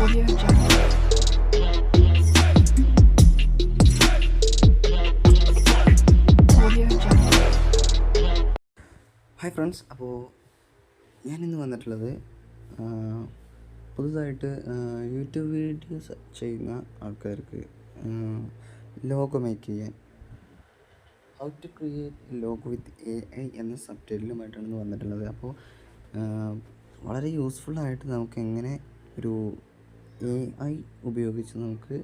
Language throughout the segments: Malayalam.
Audio Jungle. Audio Jungle. Hi friends, അപ്പോൾ ഞാനിന്ന് വന്നിട്ടുള്ളത് പുതുതായിട്ട് യൂട്യൂബ് വീഡിയോസ് ചെയ്യുന്ന ആൾക്കാർക്ക് ലോഗോ മേക്ക് ചെയ്യാൻ how to create logo with AI എന്ന സബ് ടൈറ്റിലുമായിട്ടാണ് വന്നിട്ടുള്ളത്. അപ്പോൾ വളരെ യൂസ്ഫുള്ളായിട്ട് നമുക്ക് എങ്ങനെ ഒരു AI ഉപയോഗിച്ച് നമുക്ക്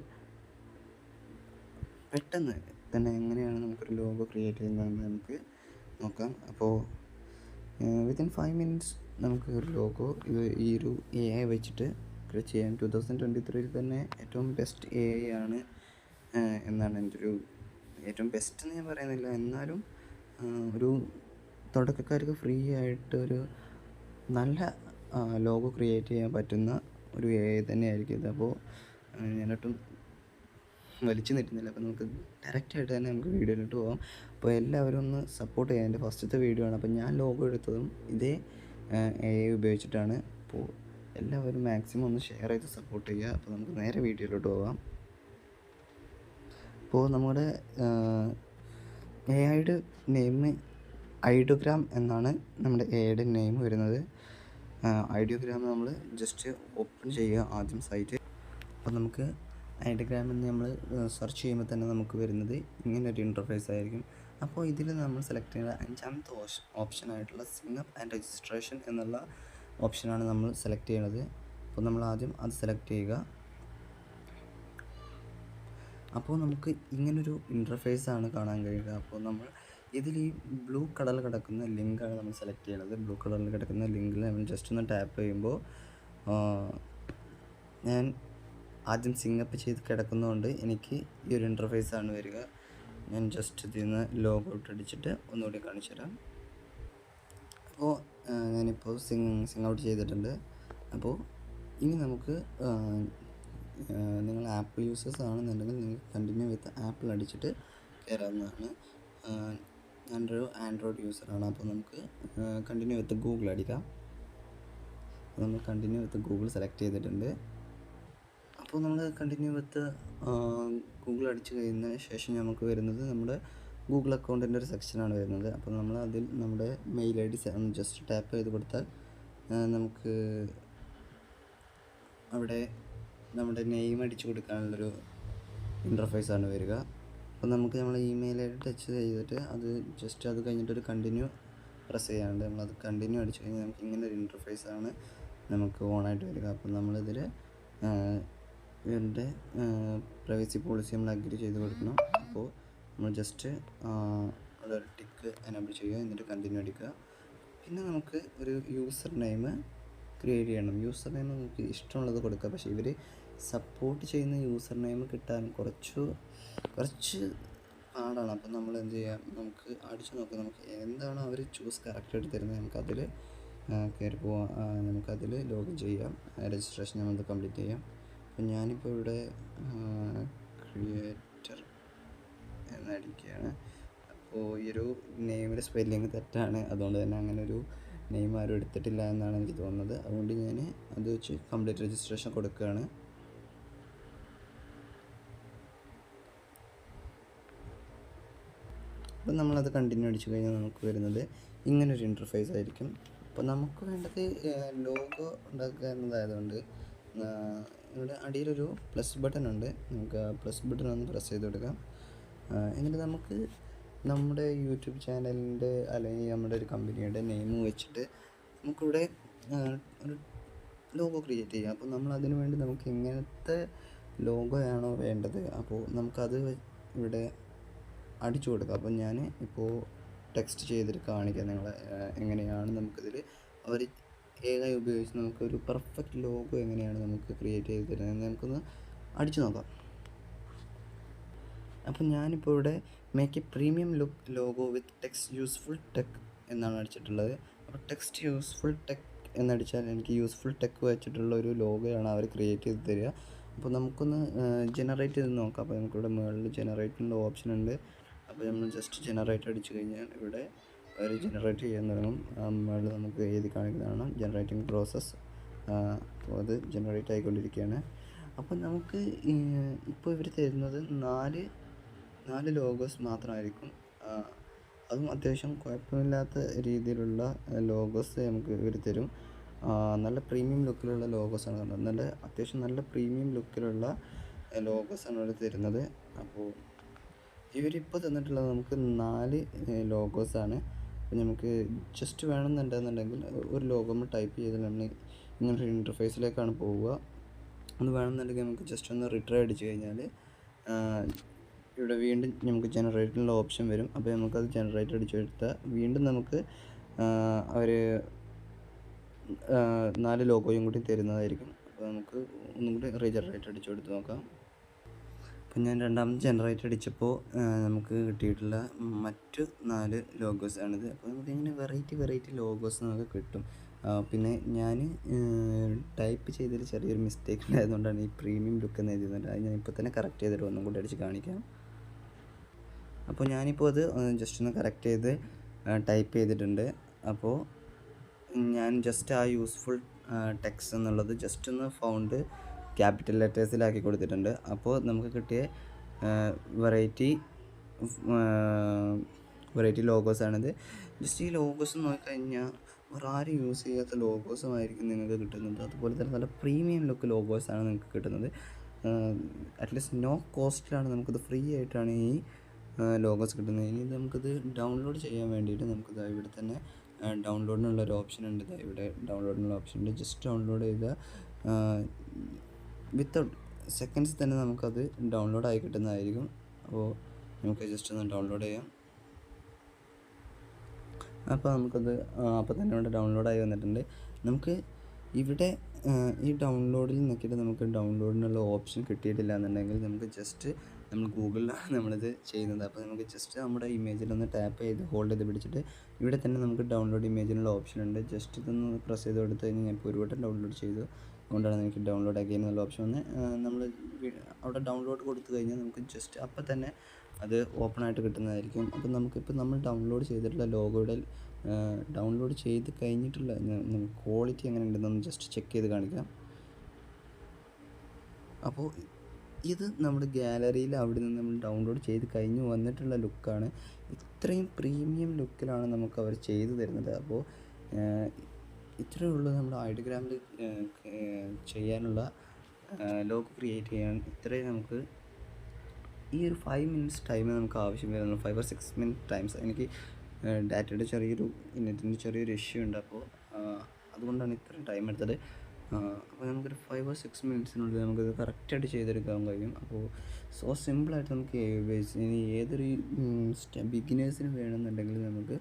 പെട്ടെന്ന് തന്നെ എങ്ങനെയാണ് നമുക്കൊരു ലോഗോ ക്രിയേറ്റ് ചെയ്യുന്നതെന്ന് നമുക്ക് നോക്കാം. അപ്പോൾ വിത്തിൻ 5 മിനിറ്റ്സ് നമുക്ക് ഒരു ലോഗോ ഈ ഒരു AI വെച്ചിട്ട് ക്രിയേറ്റ് ചെയ്യാൻ 2023 തന്നെ ഏറ്റവും ബെസ്റ്റ് AI ആണ് എന്നാണ് എൻ്റെ ഒരു ഏറ്റവും ബെസ്റ്റ് എന്ന് ഞാൻ പറയുന്നില്ല, എന്നാലും ഒരു തുടക്കക്കാർക്ക് ഫ്രീ ആയിട്ട് ഒരു നല്ല ലോഗോ ക്രിയേറ്റ് ചെയ്യാൻ പറ്റുന്ന ഒരു AI തന്നെയായിരിക്കും ഇത്. അപ്പോൾ ഞാനൊട്ടും വലിച്ചു നീട്ടുന്നില്ല, അപ്പോൾ നമുക്ക് ഡയറക്റ്റായിട്ട് തന്നെ നമുക്ക് വീഡിയോയിലോട്ട് പോകാം. അപ്പോൾ എല്ലാവരും ഒന്ന് സപ്പോർട്ട് ചെയ്യാം. എൻ്റെ ഫസ്റ്റത്തെ വീഡിയോ ആണ്, അപ്പോൾ ഞാൻ ലോഗോ എടുത്തതും ഇതേ AI ഉപയോഗിച്ചിട്ടാണ്. അപ്പോൾ എല്ലാവരും മാക്സിമം ഒന്ന് ഷെയർ ചെയ്ത് സപ്പോർട്ട് ചെയ്യുക. അപ്പോൾ നമുക്ക് നേരെ വീഡിയോയിലോട്ട് പോകാം. അപ്പോൾ നമ്മുടെ AIയുടെ നെയിം ഐഡിയോഗ്രാം എന്നാണ് നമ്മുടെ AIയുടെ നെയിം വരുന്നത്. ഐഡിയോഗ്രാം നമ്മൾ ജസ്റ്റ് ഓപ്പൺ ചെയ്യുക ആദ്യം സൈറ്റ്. അപ്പോൾ നമുക്ക് ഐഡിയോഗ്രാം എന്ന് നമ്മൾ സെർച്ച് ചെയ്യുമ്പോൾ തന്നെ നമുക്ക് വരുന്നത് ഇങ്ങനൊരു ഇൻ്റർഫേസ് ആയിരിക്കും. അപ്പോൾ ഇതിൽ നമ്മൾ സെലക്ട് ചെയ്യുന്ന 5ാമത്തെ ഓപ്ഷനായിട്ടുള്ള സിഗ്നപ്പ് ആൻഡ് രജിസ്ട്രേഷൻ എന്നുള്ള ഓപ്ഷനാണ് നമ്മൾ സെലക്ട് ചെയ്യുന്നത്. അപ്പോൾ നമ്മൾ ആദ്യം അത് സെലക്ട് ചെയ്യുക. അപ്പോൾ നമുക്ക് ഇങ്ങനൊരു ഇൻ്റർഫേസാണ് കാണാൻ കഴിയുക. അപ്പോൾ നമ്മൾ ഇതിൽ ഈ ബ്ലൂ കളറിൽ കിടക്കുന്ന ലിങ്കാണ് നമ്മൾ സെലക്ട് ചെയ്യുന്നത്. ബ്ലൂ കളറിൽ കിടക്കുന്ന ലിങ്കിൽ നമ്മൾ ജസ്റ്റ് ഒന്ന് ടാപ്പ് ചെയ്യുമ്പോൾ ഞാൻ ആദ്യം സിഗ്നപ്പ് ചെയ്ത് കിടക്കുന്നതുകൊണ്ട് എനിക്ക് ഈ ഒരു ഇൻ്റർഫേസാണ് വരിക. ഞാൻ ജസ്റ്റ് ഇതിൽ നിന്ന് ലോഗോ അടിച്ചിട്ട് ഒന്നുകൂടി കാണിച്ചു തരാം. അപ്പോൾ ഞാനിപ്പോൾ സിങ് ഔട്ട് ചെയ്തിട്ടുണ്ട്. അപ്പോൾ ഇനി നമുക്ക് നിങ്ങൾ ആപ്പിൾ യൂസേഴ്സ് ആണെന്നുണ്ടെങ്കിൽ നിങ്ങൾക്ക് കണ്ടിന്യൂ വിത്ത് ആപ്പിൾ അടിച്ചിട്ട് കയറാവുന്നതാണ്. ഞാനൊരു ആൻഡ്രോയിഡ് യൂസറാണ്, അപ്പോൾ നമുക്ക് കണ്ടിന്യൂ വിത്ത് ഗൂഗിൾ അടിക്കാം. നമ്മൾ കണ്ടിന്യൂ വിത്ത് ഗൂഗിൾ സെലക്ട് ചെയ്തിട്ടുണ്ട്. അപ്പോൾ നമ്മൾ കണ്ടിന്യൂ വിത്ത് ഗൂഗിൾ അടിച്ചു കഴിഞ്ഞ ശേഷം നമുക്ക് വരുന്നത് നമ്മുടെ ഗൂഗിൾ അക്കൗണ്ടിൻ്റെ ഒരു സെക്ഷനാണ് വരുന്നത്. അപ്പോൾ നമ്മൾ അതിൽ നമ്മുടെ മെയിൽ ID ജസ്റ്റ് ടാപ്പ് ചെയ്ത് കൊടുത്താൽ നമുക്ക് അവിടെ നമ്മുടെ നെയിം അടിച്ചു കൊടുക്കാനുള്ളൊരു ഇൻ്റർഫേസാണ് വരിക. അപ്പോൾ നമുക്ക് നമ്മൾ ഇമെയിൽ ID ടച്ച് ചെയ്തിട്ട് അത് ജസ്റ്റ് അത് കഴിഞ്ഞിട്ടൊരു കണ്ടിന്യൂ പ്രസ് ചെയ്യാണ്ട് നമ്മളത് കണ്ടിന്യൂ അടിച്ചു കഴിഞ്ഞാൽ നമുക്ക് ഇങ്ങനെ ഒരു ഇൻ്റർഫേസാണ് നമുക്ക് ഓണായിട്ട് വരിക. അപ്പോൾ നമ്മളിതിൽ ഇതിൻ്റെ പ്രൈവസി പോളിസി നമ്മൾ അഗ്രി ചെയ്ത് കൊടുക്കണം. അപ്പോൾ നമ്മൾ ജസ്റ്റ് അവിടെ ഒരു ടിക്ക് എനേബിൾ ചെയ്യുക, എന്നിട്ട് കണ്ടിന്യൂ അടിക്കുക. പിന്നെ നമുക്ക് ഒരു യൂസർ നെയിം ക്രിയേറ്റ് ചെയ്യണം. യൂസർ നെയിം നമുക്ക് ഇഷ്ടമുള്ളത് കൊടുക്കുക. പക്ഷേ ഇവർ സപ്പോർട്ട് ചെയ്യുന്ന യൂസർ നെയിം കിട്ടാൻ കുറച്ച് പാടാണ്. അപ്പോൾ നമ്മൾ എന്ത് ചെയ്യാം, നമുക്ക് അടിച്ചു നോക്കാം നമുക്ക് എന്താണോ അവർ കറക്റ്റായിട്ട് തരുന്നത് നമുക്കതിൽ കയറി പോവാം. നമുക്കതിൽ ലോഗിൻ ചെയ്യാം. രജിസ്ട്രേഷൻ നമ്മളത് കംപ്ലീറ്റ് ചെയ്യാം. അപ്പം ഞാനിപ്പോൾ ഇവിടെ ക്രിയേറ്റർ എന്നടിക്കുകയാണ്. അപ്പോൾ ഈ ഒരു നെയിമിൻ്റെ സ്പെല്ലിങ് തെറ്റാണ്, അതുകൊണ്ട് തന്നെ അങ്ങനെ ഒരു നെയിം ആരും എടുത്തിട്ടില്ല എന്നാണ് എനിക്ക് തോന്നുന്നത്. അതുകൊണ്ട് ഞാൻ അത് വെച്ച് കംപ്ലീറ്റ് രജിസ്ട്രേഷൻ കൊടുക്കുകയാണ്. അപ്പം നമ്മളത് കണ്ടിന്യൂ അടിച്ചു കഴിഞ്ഞാൽ നമുക്ക് വരുന്നത് ഇങ്ങനൊരു ഇൻ്റർഫേസ് ആയിരിക്കും. അപ്പോൾ നമുക്ക് വേണ്ടത് ലോഗോ ഉണ്ടാക്കുക എന്നതായതുകൊണ്ട് ഇവിടെ അടിയിലൊരു പ്ലസ് ബട്ടൺ ഉണ്ട്. നമുക്ക് ആ പ്ലസ് ബട്ടൺ ഒന്ന് പ്രസ് ചെയ്ത് കൊടുക്കാം. എന്നിട്ട് നമുക്ക് നമ്മുടെ യൂട്യൂബ് ചാനലിൻ്റെ അല്ലെങ്കിൽ നമ്മുടെ ഒരു കമ്പനിയുടെ നെയിം വെച്ചിട്ട് നമുക്കിവിടെ ഒരു ലോഗോ ക്രിയേറ്റ് ചെയ്യാം. അപ്പോൾ നമ്മൾ അതിനു വേണ്ടി നമുക്ക് എങ്ങനത്തെ ലോഗോയാണോ വേണ്ടത് അപ്പോൾ നമുക്കത് ഇവിടെ അടിച്ചു കൊടുക്കാം. അപ്പോൾ ഞാൻ ഇപ്പോൾ ടെക്സ്റ്റ് ചെയ്തിട്ട് കാണിക്കാം നിങ്ങളെ എങ്ങനെയാണ് നമുക്കിതിൽ അവർ AI ഉപയോഗിച്ച് നമുക്കൊരു പെർഫെക്റ്റ് ലോഗോ എങ്ങനെയാണ് നമുക്ക് ക്രിയേറ്റ് ചെയ്ത് തരുന്നത് നമുക്കൊന്ന് അടിച്ചു നോക്കാം. അപ്പോൾ ഞാനിപ്പോൾ ഇവിടെ make A premium look logo with text useful tech എന്നാണ് അടിച്ചിട്ടുള്ളത്. അപ്പോൾ ടെക്സ്റ്റ് യൂസ്ഫുൾ ടെക് എന്നടിച്ചാൽ എനിക്ക് യൂസ്ഫുൾ ടെക് വെച്ചിട്ടുള്ള ഒരു ലോഗോയാണ് അവർ ക്രിയേറ്റ് ചെയ്ത് തരിക. അപ്പോൾ നമുക്കൊന്ന് ജനറേറ്റ് ചെയ്ത് നോക്കാം. അപ്പോൾ നമുക്കിവിടെ മുകളിൽ ജനറേറ്റിൻ്റെ ഓപ്ഷൻ ഉണ്ട്. അപ്പോൾ നമ്മൾ ജസ്റ്റ് ജനറേറ്റ് അടിച്ചു കഴിഞ്ഞാൽ ഇവിടെ അവർ ജനറേറ്റ് ചെയ്യാൻ തുടങ്ങും. മുകളിൽ നമുക്ക് എഴുതി കാണിക്കുന്നതാണ് ജനറേറ്റിംഗ് പ്രോസസ്സ് അപ്പോൾ അത് ജനറേറ്റ് ആയിക്കൊണ്ടിരിക്കുകയാണ്. അപ്പോൾ നമുക്ക് ഇപ്പോൾ ഇവർ തരുന്നത് നാല് ലോഗോസ് മാത്രമായിരിക്കും. അതും അത്യാവശ്യം കുഴപ്പമില്ലാത്ത രീതിയിലുള്ള ലോഗോസ് നമുക്ക് ഇവർ തരും. നല്ല പ്രീമിയം ലുക്കിലുള്ള ലോഗോസാണ് കണ്ടത്. അത്യാവശ്യം നല്ല പ്രീമിയം ലുക്കിലുള്ള ലോഗോസാണ് ഇവർ തരുന്നത്. അപ്പോൾ ഇവരിപ്പോൾ തന്നിട്ടുള്ളത് നമുക്ക് 4 ലോഗോസാണ്. അപ്പോൾ നമുക്ക് ജസ്റ്റ് വേണമെന്നുണ്ടെന്നുണ്ടെങ്കിൽ ഒരു ലോഗോ നമ്മൾ ടൈപ്പ് ചെയ്താൽ നമ്മൾ ഇങ്ങനൊരു ഇൻ്റർഫേസിലേക്കാണ് പോവുക. അത് വേണമെന്നുണ്ടെങ്കിൽ നമുക്ക് ജസ്റ്റ് ഒന്ന് റിട്രൈ അടിച്ച് കഴിഞ്ഞാൽ ഇവിടെ വീണ്ടും നമുക്ക് ജനറേറ്റിനുള്ള ഓപ്ഷൻ വരും. അപ്പോൾ നമുക്കത് ജനറേറ്റ് അടിച്ചെടുത്താൽ വീണ്ടും നമുക്ക് അവർ 4 ലോഗോയും കൂടി തരുന്നതായിരിക്കും. അപ്പോൾ നമുക്ക് ഒന്നും കൂടി റീജനറേറ്റ് അടിച്ചു കൊടുത്ത് നോക്കാം. അപ്പം ഞാൻ രണ്ടാമത് ജനറേറ്റ് അടിച്ചപ്പോൾ നമുക്ക് കിട്ടിയിട്ടുള്ള മറ്റു 4 ലോഗോസാണിത്. അപ്പോൾ നമുക്കിങ്ങനെ വെറൈറ്റി ലോഗോസ് നമുക്ക് കിട്ടും. പിന്നെ ഞാൻ ടൈപ്പ് ചെയ്തതിൽ ചെറിയൊരു മിസ്റ്റേക്ക് ഉണ്ടായതുകൊണ്ടാണ് ഈ പ്രീമിയം ലുക്ക് എന്ന് എഴുതുന്നത്. അത് ഞാൻ ഇപ്പോൾ തന്നെ കറക്റ്റ് ചെയ്തിട്ട് ഒന്നും കൂടി അടിച്ച് കാണിക്കാം. അപ്പോൾ ഞാനിപ്പോൾ അത് ജസ്റ്റ് ഒന്ന് കറക്റ്റ് ചെയ്ത് ടൈപ്പ് ചെയ്തിട്ടുണ്ട്. അപ്പോൾ ഞാൻ ജസ്റ്റ് ആ യൂസ്ഫുൾ ടെക്സ്റ്റ് എന്നുള്ളത് ജസ്റ്റ് ഒന്ന് ഫൗണ്ട് ക്യാപിറ്റൽ ലെറ്റേഴ്സിലാക്കി കൊടുത്തിട്ടുണ്ട്. അപ്പോൾ നമുക്ക് കിട്ടിയ വെറൈറ്റി ലോഗോസാണിത്. ജസ്റ്റ് ഈ ലോഗോസ് നോക്കിക്കഴിഞ്ഞാൽ വേറെ ആരും യൂസ് ചെയ്യാത്ത ലോഗോസുമായിരിക്കും നിങ്ങൾക്ക് കിട്ടുന്നത്. അതുപോലെ തന്നെ നല്ല പ്രീമിയം ലുക്ക് ലോഗോസാണ് നിങ്ങൾക്ക് കിട്ടുന്നത്. അറ്റ്ലീസ്റ്റ് നോ കോസ്റ്റിലാണ് നമുക്കിത് ഫ്രീ ആയിട്ടാണ് ഈ ലോഗോസ് കിട്ടുന്നത്. ഇനി നമുക്കിത് ഡൗൺലോഡ് ചെയ്യാൻ വേണ്ടിയിട്ട് നമുക്കിത് ഇവിടെ തന്നെ ഡൗൺലോഡിനുള്ളൊരു ഓപ്ഷൻ ഉണ്ട്. ഇവിടെ ഡൗൺലോഡിനുള്ള ഓപ്ഷൻ ഉണ്ട്. ജസ്റ്റ് ഡൗൺലോഡ് ചെയ്താൽ വിത്തൗട്ട് സെക്കൻഡ്സ് തന്നെ നമുക്കത് ഡൗൺലോഡ് ആയി കിട്ടുന്നതായിരിക്കും. അപ്പോൾ നമുക്ക് ജസ്റ്റ് ഒന്ന് ഡൗൺലോഡ് ചെയ്യാം. അപ്പോൾ നമുക്കത് അപ്പോൾ തന്നെ ഇവിടെ ഡൗൺലോഡായി വന്നിട്ടുണ്ട്. നമുക്ക് ഇവിടെ ഈ ഡൗൺലോഡിൽ നോക്കിയിട്ട് നമുക്ക് ഡൗൺലോഡിനുള്ള ഓപ്ഷൻ കിട്ടിയിട്ടില്ല എന്നുണ്ടെങ്കിൽ നമുക്ക് ജസ്റ്റ് നമ്മൾ ഗൂഗിളിലാണ് നമ്മളിത് ചെയ്യുന്നത്. അപ്പോൾ നമുക്ക് ജസ്റ്റ് നമ്മുടെ ഇമേജിലൊന്ന് ടാപ്പ് ചെയ്ത് ഹോൾഡ് ചെയ്ത് പിടിച്ചിട്ട് ഇവിടെ തന്നെ നമുക്ക് ഡൗൺലോഡ് ഇമേജിനുള്ള ഓപ്ഷൻ ഉണ്ട്. ജസ്റ്റ് ഇതൊന്ന് പ്രസ് ചെയ്ത് കൊടുത്ത് കഴിഞ്ഞാൽ ഞാൻ ഇപ്പോൾ ഒരു വട്ടം ഡൗൺലോഡ് ചെയ്തു. അതുകൊണ്ടാണ് എനിക്ക് ഡൗൺലോഡ് അഗെയിൻ എന്നുള്ള ഓപ്ഷൻ വന്ന് നമ്മൾ അവിടെ ഡൗൺലോഡ് കൊടുത്തു കഴിഞ്ഞാൽ നമുക്ക് ജസ്റ്റ് അപ്പം തന്നെ അത് ഓപ്പൺ ആയിട്ട് കിട്ടുന്നതായിരിക്കും. അപ്പോൾ നമുക്കിപ്പോൾ നമ്മൾ ഡൗൺലോഡ് ചെയ്തിട്ടുള്ള ലോഗോയുടെ ഡൗൺലോഡ് ചെയ്ത് കഴിഞ്ഞിട്ടുള്ള ക്വാളിറ്റി എങ്ങനെ ഉണ്ടെന്നൊന്ന് ജസ്റ്റ് ചെക്ക് ചെയ്ത് കാണിക്കാം. അപ്പോൾ ഇത് നമ്മുടെ ഗാലറിയിൽ അവിടെ നിന്ന് നമ്മൾ ഡൗൺലോഡ് ചെയ്ത് കഴിഞ്ഞ് വന്നിട്ടുള്ള ലുക്കാണ്. ഇത്രയും പ്രീമിയം ലുക്കിലാണ് നമുക്ക് അവർ ചെയ്തു തരുന്നത്. അപ്പോൾ ഇത്രയേ ഉള്ളൂ നമ്മുടെ ഐഡിയോഗ്രാമിൽ ചെയ്യാനുള്ള ലോഗോ ക്രിയേറ്റ് ചെയ്യാൻ. ഇത്രയും നമുക്ക് ഈ ഒരു 5 മിനിറ്റ്സ് ടൈം നമുക്ക് ആവശ്യം വരുന്നു. 5 or 6 മിനിറ്റ് ടൈംസ്. എനിക്ക് ഡാറ്റയുടെ നെറ്റിൻ്റെ ചെറിയൊരു ഇഷ്യൂ ഉണ്ട്. അപ്പോൾ അതുകൊണ്ടാണ് ഇത്രയും ടൈം എടുത്തത്. അപ്പോൾ നമുക്കൊരു 5 or 6 മിനിറ്റ്സിനുള്ളിൽ നമുക്കത് കറക്റ്റായിട്ട് ചെയ്തെടുക്കാൻ കഴിയും. അപ്പോൾ സോ സിമ്പിളായിട്ട് നമുക്ക് ഇനി ഏതൊരു ബിഗിനേഴ്സിന് വേണമെന്നുണ്ടെങ്കിൽ നമുക്ക്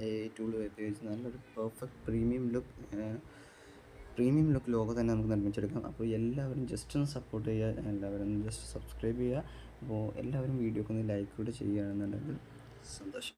AI ടൂൾ ഉപയോഗിച്ച് നല്ലൊരു പെർഫെക്റ്റ് പ്രീമിയം ലുക്ക് ലോഗോ തന്നെ നമുക്ക് നിർമ്മിച്ചെടുക്കാം. അപ്പോൾ എല്ലാവരും ജസ്റ്റ് ഒന്ന് സപ്പോർട്ട് ചെയ്യുക, എല്ലാവരും ജസ്റ്റ് സബ്സ്ക്രൈബ് ചെയ്യുക. അപ്പോൾ എല്ലാവരും വീഡിയോക്ക് ഒന്ന് ലൈക്ക് കൂടെ ചെയ്യുകയാണെന്നുണ്ടെങ്കിൽ സന്തോഷം.